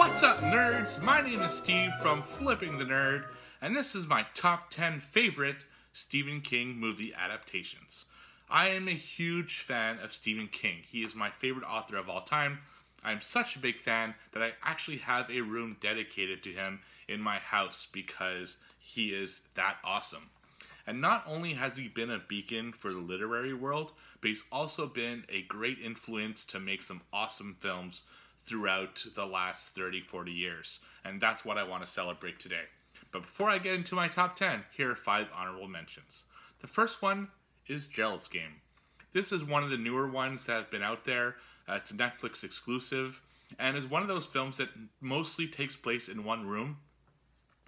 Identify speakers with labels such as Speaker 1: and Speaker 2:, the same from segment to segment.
Speaker 1: What's up, nerds? My name is Steve from Flipping the Nerd, and this is my top 10 favorite Stephen King movie adaptations. I am a huge fan of Stephen King. He is my favorite author of all time. I'm such a big fan that I actually have a room dedicated to him in my house because he is that awesome. And not only has he been a beacon for the literary world, but he's also been a great influence to make some awesome films throughout the last 30-40 years. And that's what I want to celebrate today. But before I get into my top 10, here are 5 honorable mentions. The first one is Gerald's Game. This is one of the newer ones that have been out there. It's a Netflix exclusive, and is one of those films that mostly takes place in one room.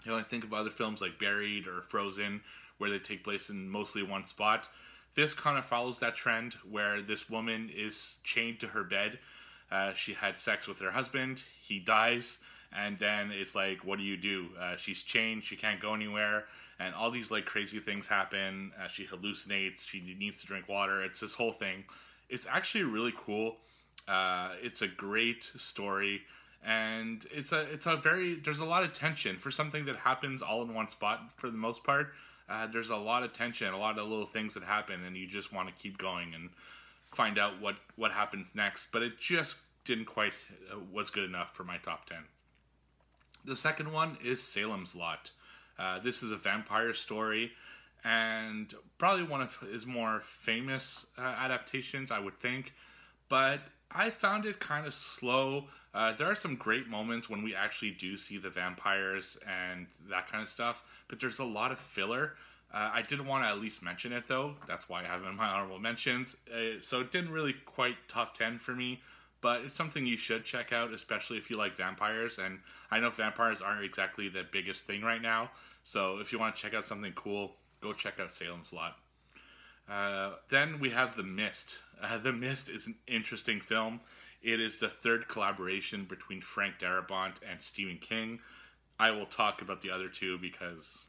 Speaker 1: You know, I think of other films like Buried or Frozen, where they take place in mostly one spot. This kind of follows that trend where this woman is chained to her bed. She had sex with her husband, he dies, and then it's like, what do? She's chained, she can't go anywhere, and all these like crazy things happen. She hallucinates, she needs to drink water. It's this whole thing. It's actually really cool. It's a great story, and it's a very, there's a lot of tension for something that happens all in one spot for the most part. There's a lot of tension, a lot of little things that happen, and you just want to keep going and find out what happens next. But it just didn't quite was good enough for my top 10. The second one is Salem's Lot. This is a vampire story, and probably one of his more famous adaptations, I would think. But I found it kind of slow. There are some great moments when we actually do see the vampires and that kind of stuff, but there's a lot of filler. I did want to at least mention it though. That's why I have it in my honorable mentions. So it didn't really quite top 10 for me, but it's something you should check out, especially if you like vampires. And I know vampires aren't exactly the biggest thing right now, so if you want to check out something cool, go check out Salem's Lot. Then we have The Mist. The Mist is an interesting film. It is the third collaboration between Frank Darabont and Stephen King. I will talk about the other two because,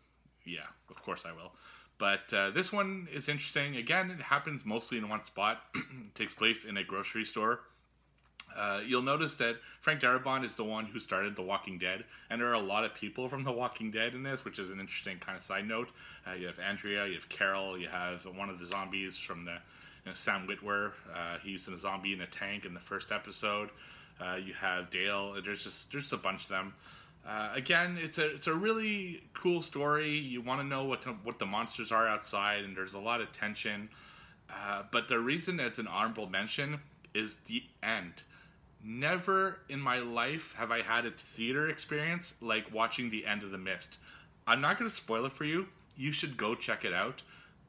Speaker 1: yeah, of course I will. But this one is interesting. Again, it happens mostly in one spot. It takes place in a grocery store. You'll notice that Frank Darabont is the one who started The Walking Dead, and there are a lot of people from The Walking Dead in this, which is an interesting kind of side note. You have Andrea, you have Carol, you have one of the zombies from the Sam Witwer. He's a zombie in a tank in the first episode. You have Dale. There's just a bunch of them. Again, it's a really cool story. You want to know what the monsters are outside, and there's a lot of tension. But the reason it's an honorable mention is the end. Never in my life have I had a theater experience like watching the end of The Mist. I'm not going to spoil it for you. You should go check it out.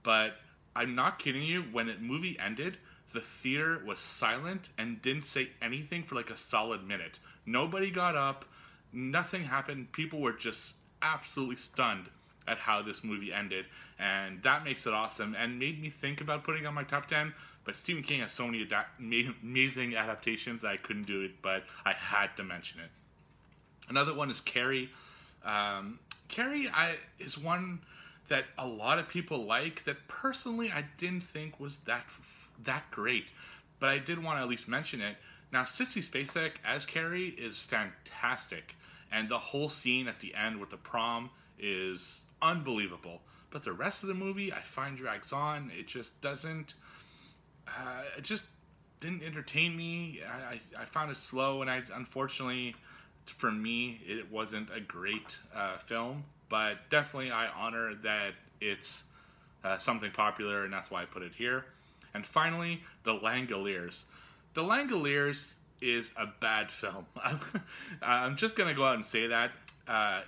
Speaker 1: But I'm not kidding you. When the movie ended, the theater was silent and didn't say anything for like a solid minute. Nobody got up. Nothing happened. People were just absolutely stunned at how this movie ended. And that makes it awesome and made me think about putting it on my top 10. But Stephen King has so many amazing adaptations that I couldn't do it, but I had to mention it. Another one is Carrie. Carrie is one that a lot of people like, that personally I didn't think was that great. But I did want to at least mention it. Now, Sissy Spacek as Carrie is fantastic. And the whole scene at the end with the prom is unbelievable. But the rest of the movie, I find drags on. It just doesn't... it just didn't entertain me. I found it slow, and unfortunately, for me, it wasn't a great film. But definitely, I honor that it's something popular, and that's why I put it here. And finally, The Langoliers. The Langoliers is a bad film. I'm just gonna go out and say that.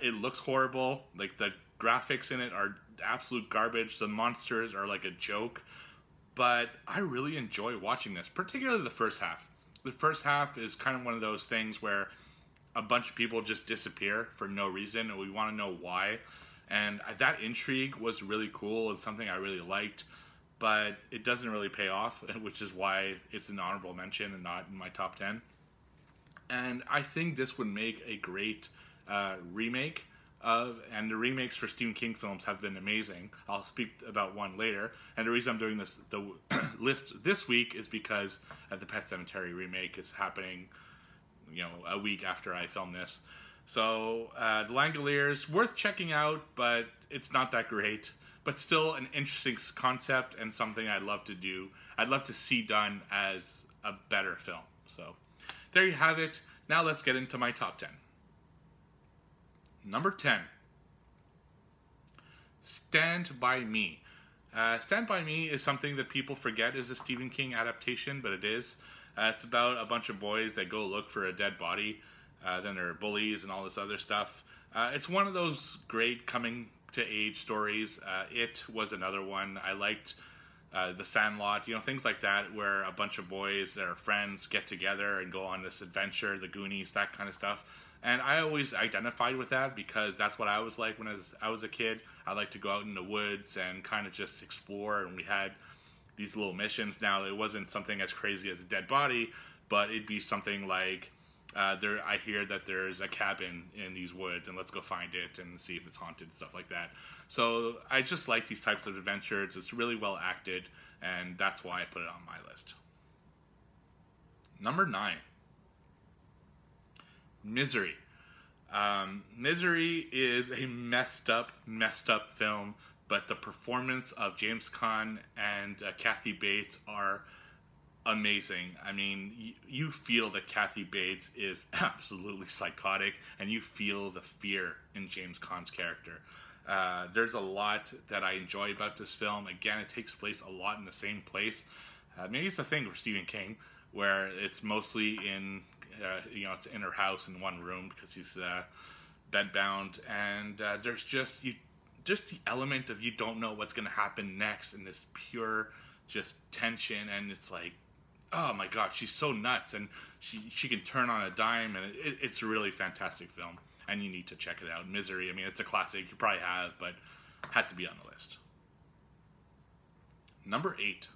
Speaker 1: It looks horrible. Like, the graphics in it are absolute garbage. The monsters are like a joke. But I really enjoy watching this, particularly the first half. The first half is kind of one of those things where a bunch of people just disappear for no reason, and we want to know why. And that intrigue was really cool. It's something I really liked, but it doesn't really pay off, which is why it's an honorable mention and not in my top 10. And I think this would make a great remake. And the remakes for Stephen King films have been amazing. I'll speak about one later. And the reason I'm doing the list this week is because the Pet Sematary remake is happening a week after I filmed this. So The Langoliers, worth checking out, but it's not that great. But still an interesting concept and something I'd love to do. I'd love to see done as a better film. So there you have it. Now let's get into my top 10. Number 10. Stand By Me. Stand By Me is something that people forget is a Stephen King adaptation, but it is. It's about a bunch of boys that go look for a dead body. Then there are bullies and all this other stuff. It's one of those great coming-to-age stories. It was another one. I liked The Sandlot, things like that, where a bunch of boys that are friends get together and go on this adventure, the Goonies, that kind of stuff. And I always identified with that because that's what I was like when I was a kid. I liked to go out in the woods and kind of just explore, and we had these little missions. Now, it wasn't something as crazy as a dead body, but it'd be something like, I hear that there's a cabin in these woods, and let's go find it and see if it's haunted, stuff like that. So I just like these types of adventures. It's really well acted, and that's why I put it on my list. Number 9. Misery. Misery is a messed up film, but the performance of James Caan and Kathy Bates are amazing. I mean, you feel that Kathy Bates is absolutely psychotic, and you feel the fear in James Caan's character. There's a lot that I enjoy about this film. Again, it takes place a lot in the same place. Maybe it's a thing for Stephen King, where it's mostly in, it's in her house in one room because he's bedbound, and there's just the element of you don't know what's going to happen next, and this pure just tension, and it's like, oh my god, she's so nuts, and she can turn on a dime, and it's a really fantastic film, and you need to check it out. Misery, I mean, it's a classic, you probably have, but had to be on the list. Number 8.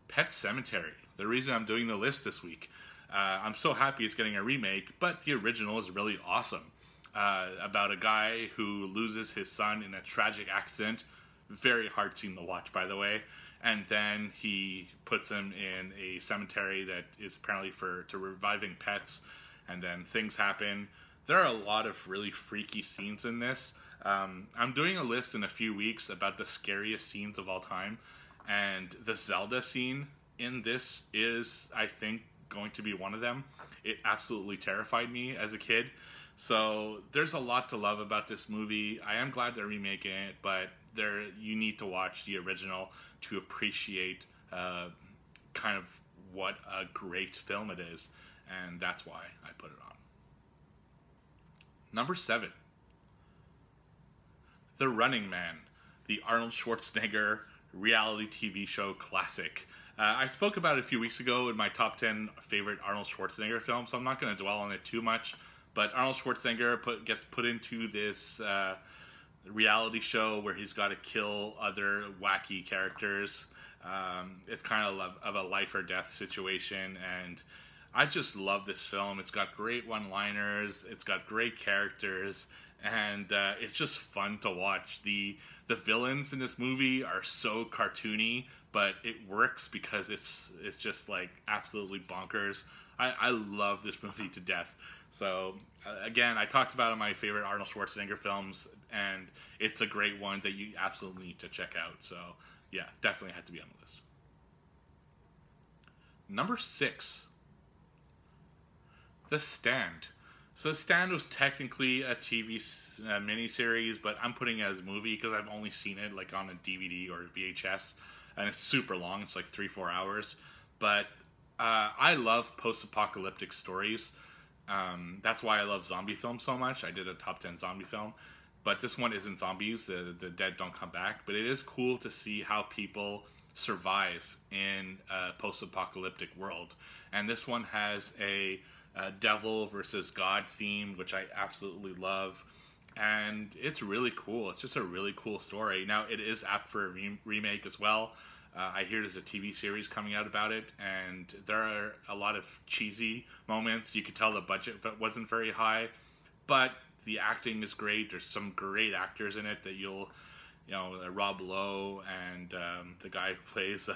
Speaker 1: Pet Sematary. The reason I'm doing the list this week. I'm so happy it's getting a remake, but the original is really awesome. About a guy who loses his son in a tragic accident. Very hard scene to watch, by the way. And then he puts him in a cemetery that is apparently to reviving pets. And then things happen. There are a lot of really freaky scenes in this. I'm doing a list in a few weeks about the scariest scenes of all time. And the Zelda scene in this is, I think, going to be one of them. It absolutely terrified me as a kid. So there's a lot to love about this movie. I am glad they're remaking it, but you need to watch the original to appreciate kind of what a great film it is, and that's why I put it on. Number 7. The Running Man, the Arnold Schwarzenegger reality TV show classic. I spoke about it a few weeks ago in my top 10 favorite Arnold Schwarzenegger films, so I'm not going to dwell on it too much. But Arnold Schwarzenegger gets put into this reality show where he's got to kill other wacky characters. It's kind of a life or death situation, and I just love this film. It's got great one-liners, it's got great characters, and it's just fun to watch. The villains in this movie are so cartoony, but it works because it's just like absolutely bonkers. I love this movie to death. So again, I talked about it in my favorite Arnold Schwarzenegger films, and it's a great one that you absolutely need to check out. So yeah, definitely had to be on the list. Number 6. The Stand. So The Stand was technically a TV miniseries, but I'm putting it as a movie because I've only seen it like on a DVD or VHS, and it's super long. It's like 3-4 hours. But I love post-apocalyptic stories. That's why I love zombie films so much. I did a top 10 zombie film, but this one isn't zombies. The dead don't come back, but it is cool to see how people survive in a post-apocalyptic world. And this one has a devil versus God theme, which I absolutely love. And it's really cool. It's just a really cool story. Now, it is apt for a remake as well. I hear there's a TV series coming out about it, and there are a lot of cheesy moments. You could tell the budget wasn't very high, but the acting is great. There's some great actors in it that Rob Lowe and the guy who plays,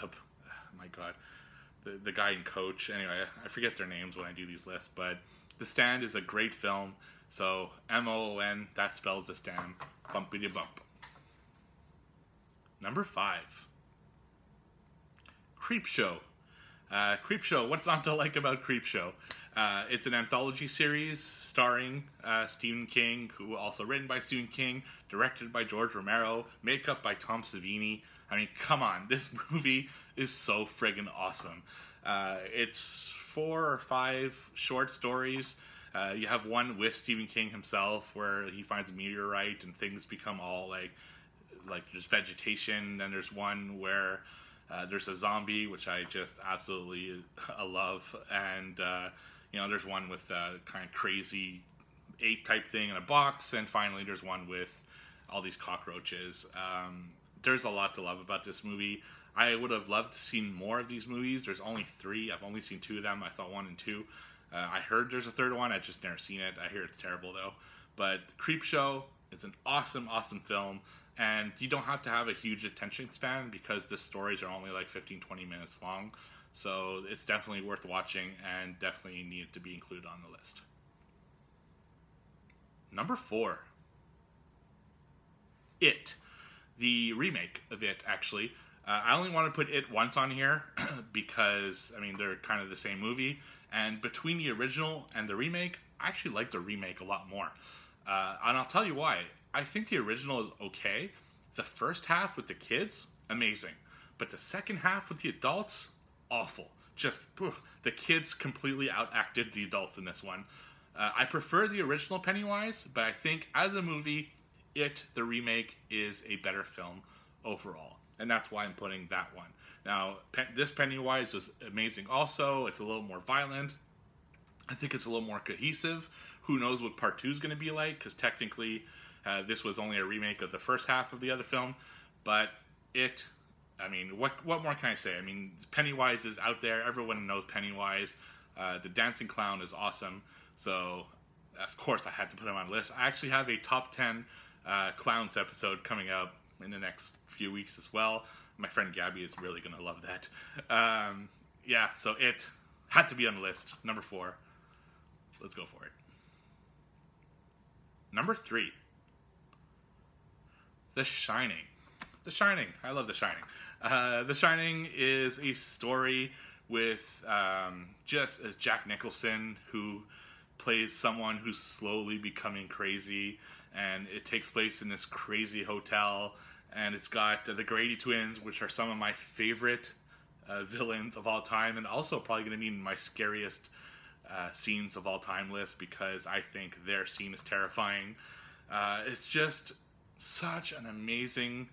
Speaker 1: the guy and coach. Anyway, I forget their names when I do these lists, but The Stand is a great film. So MOON, that spells The Stand. Bumpity bump. Number 5. Creepshow. Creepshow, what's not to like about Creepshow? It's an anthology series starring Stephen King, who also written by Stephen King, directed by George Romero, makeup by Tom Savini. I mean, come on, this movie is so friggin' awesome. It's 4 or 5 short stories. You have one with Stephen King himself, where he finds a meteorite and things become all like just vegetation. Then there's one where there's a zombie, which I just absolutely love, and there's one with a kind of crazy 8 type thing in a box, and finally there's one with all these cockroaches. There's a lot to love about this movie. I would have loved to see more of these movies. There's only 3. I've only seen 2 of them. I saw 1 and 2. I heard there's a 3rd one. I just never seen it. I hear it's terrible though. But Creepshow, it's an awesome, awesome film. And you don't have to have a huge attention span because the stories are only like 15-20 minutes long. So it's definitely worth watching and definitely needed to be included on the list. Number 4. It. The remake of It, actually. I only want to put It once on here because, I mean, they're kind of the same movie. And between the original and the remake, I actually like the remake a lot more. And I'll tell you why. I think the original is okay. The first half with the kids, amazing. But the second half with the adults, awful. Just, the kids completely outacted the adults in this one. I prefer the original Pennywise, but I think as a movie, It, the remake, is a better film overall. And that's why I'm putting that one. Now, this Pennywise was amazing also. It's a little more violent. I think it's a little more cohesive. Who knows what part 2 is going to be like, because technically this was only a remake of the first half of the other film. But It, I mean, what more can I say? I mean, Pennywise is out there. Everyone knows Pennywise. The dancing clown is awesome. So, of course, I had to put him on the list. I actually have a top 10 clowns episode coming out in the next few weeks as well. My friend Gabby is really going to love that. Yeah, so It had to be on the list. Number 4. Let's go for it. Number 3. The Shining. The Shining. I love The Shining. The Shining is a story with just Jack Nicholson, who plays someone who's slowly becoming crazy, and it takes place in this crazy hotel, and it's got the Grady twins, which are some of my favorite villains of all time, and also probably going to be in my scariest scenes of all time list, because I think their scene is terrifying. It's just such an amazing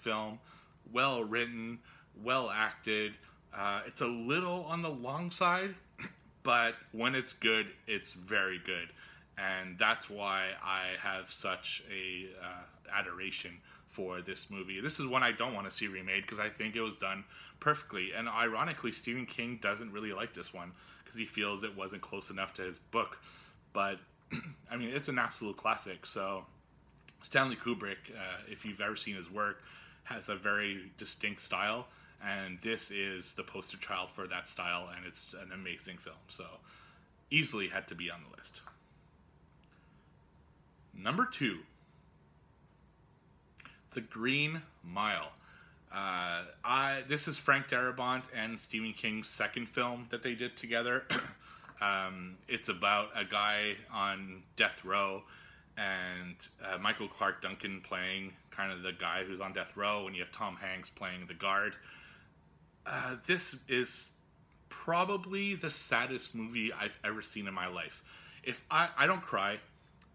Speaker 1: film, well written, well acted. It's a little on the long side, but when it's good, it's very good. And that's why I have such a adoration for this movie. This is one I don't want to see remade because I think it was done perfectly. And ironically, Stephen King doesn't really like this one because he feels it wasn't close enough to his book. But, I mean, it's an absolute classic. So Stanley Kubrick, if you've ever seen his work, has a very distinct style. And this is the poster child for that style, and it's an amazing film. So easily had to be on the list. Number 2, The Green Mile. This is Frank Darabont and Stephen King's second film that they did together. It's about a guy on death row, and Michael Clark Duncan playing kind of the guy who's on death row, and you have Tom Hanks playing the guard. This is probably the saddest movie I've ever seen in my life. If I don't cry,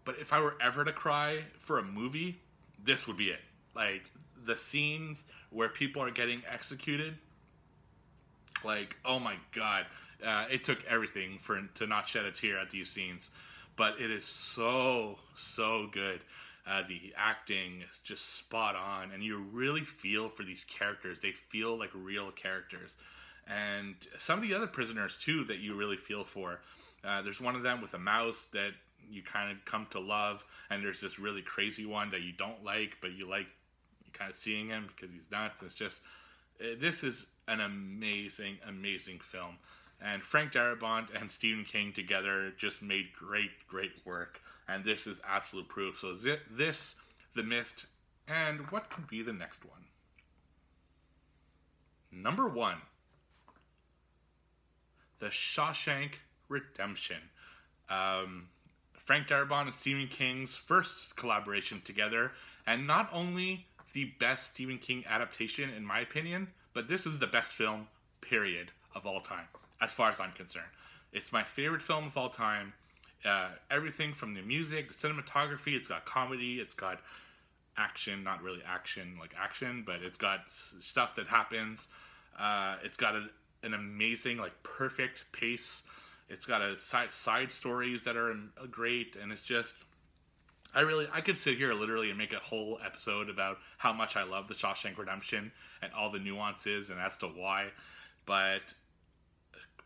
Speaker 1: but if I were ever to cry for a movie, this would be it. Like, the scenes where people are getting executed, like, oh my god. It took everything to not shed a tear at these scenes. But it is so, so good. The acting is just spot on, and you really feel for these characters. They feel like real characters. And some of the other prisoners, too, that you really feel for. There's one of them with a mouse that you kind of come to love, and there's this really crazy one that you don't like, but you like kind of seeing him because he's nuts. It's just, this is an amazing, amazing film. And Frank Darabont and Stephen King together just made great, great work. And this is absolute proof. So this, The Mist, and what could be the next one? Number 1. The Shawshank Redemption. Frank Darabont and Stephen King's first collaboration together. And not only the best Stephen King adaptation, in my opinion, but this is the best film, period, of all time, as far as I'm concerned. It's my favorite film of all time. Everything from the music, the cinematography, it's got comedy, it's got action, not really action like action, but it's got stuff that happens. It's got an amazing, like, perfect pace. It's got a side stories that are great, and it's just, I could sit here literally and make a whole episode about how much I love The Shawshank Redemption and all the nuances and as to why. But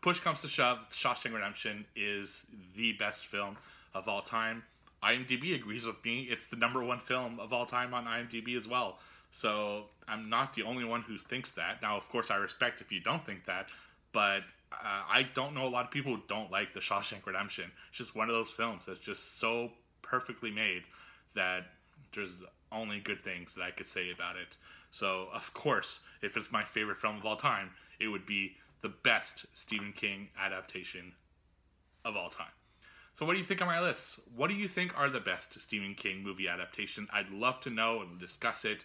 Speaker 1: push comes to shove, Shawshank Redemption is the best film of all time. IMDb agrees with me. It's the number 1 film of all time on IMDb as well. So I'm not the only one who thinks that. Now, of course, I respect if you don't think that, but I don't know a lot of people who don't like The Shawshank Redemption. It's just one of those films that's just so perfectly made that there's only good things that I could say about it. So, of course, if it's my favorite film of all time, it would be the best Stephen King adaptation of all time. So what do you think on my list? What do you think are the best Stephen King movie adaptation? I'd love to know and discuss it.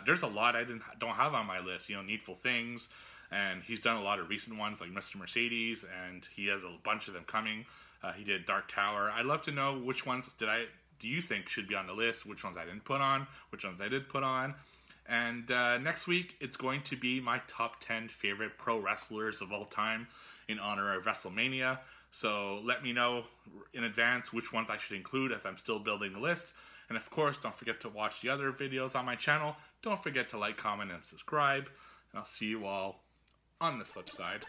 Speaker 1: There's a lot I don't have on my list. You know, Needful Things, and he's done a lot of recent ones like Mr. Mercedes, and he has a bunch of them coming. He did Dark Tower. I'd love to know which ones do you think should be on the list, which ones I didn't put on, which ones I did put on. And next week, it's going to be my top 10 favorite pro wrestlers of all time in honor of WrestleMania. So let me know in advance which ones I should include as I'm still building the list. And of course, don't forget to watch the other videos on my channel. Don't forget to like, comment, and subscribe. And I'll see you all on the flip side.